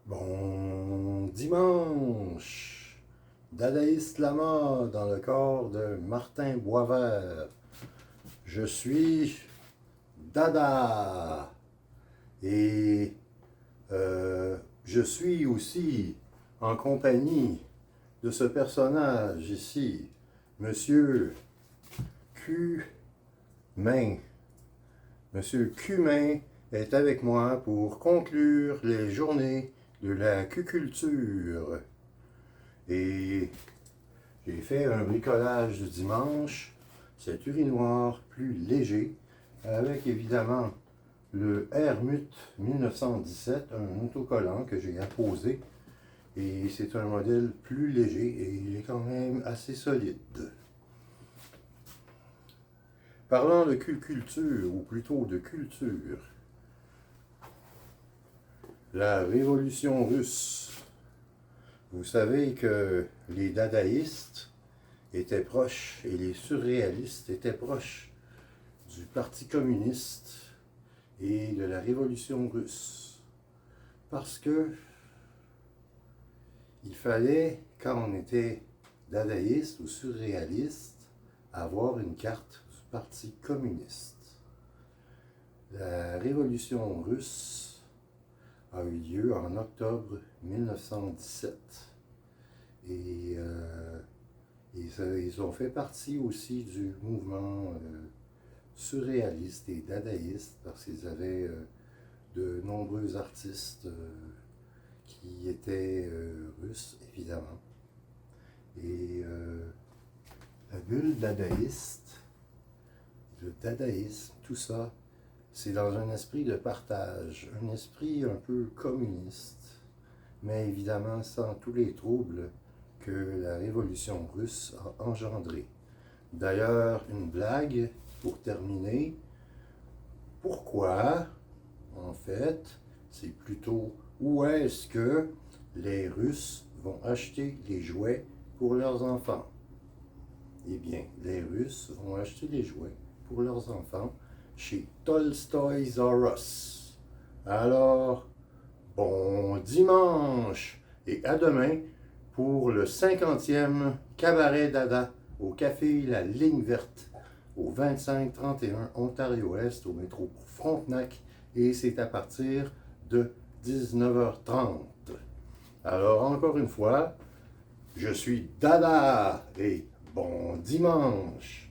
Bon dimanche! Dadaïste Lama dans le corps de Martin Boisvert. Je suis Dada et je suis aussi en compagnie de ce personnage ici, Monsieur Cumain. Monsieur Cumain est avec moi pour conclure les journées de la cuculture. Et j'ai fait un bricolage du dimanche, cet urinoir plus léger, avec évidemment le Hermut 1917, un autocollant que j'ai apposé. Et c'est un modèle plus léger et il est quand même assez solide. Parlant de culture, ou plutôt de culture, la révolution russe. Vous savez que les dadaïstes étaient proches et les surréalistes étaient proches du Parti communiste et de la révolution russe. Parce que il fallait, quand on était dadaïste ou surréaliste, avoir une carte du Parti communiste. La révolution russe a eu lieu en octobre 1917. Et ils ont fait partie aussi du mouvement surréaliste et dadaïste parce qu'ils avaient de nombreux artistes qui étaient russes, évidemment. Et la bulle dadaïste, le dadaïsme, tout ça, c'est dans un esprit de partage, un esprit un peu communiste, mais évidemment sans tous les troubles que la révolution russe a engendrés. D'ailleurs, une blague pour terminer. Pourquoi, en fait, c'est plutôt où est-ce que les Russes vont acheter les jouets pour leurs enfants? Eh bien, les Russes vont acheter les jouets pour leurs enfants chez Tolstoy's R Us. Alors, bon dimanche et à demain pour le 50e Cabaret Dada au Café La Ligne Verte au 2531 Ontario-Est au métro Frontenac et c'est à partir de 19h30. Alors encore une fois, je suis Dada et bon dimanche!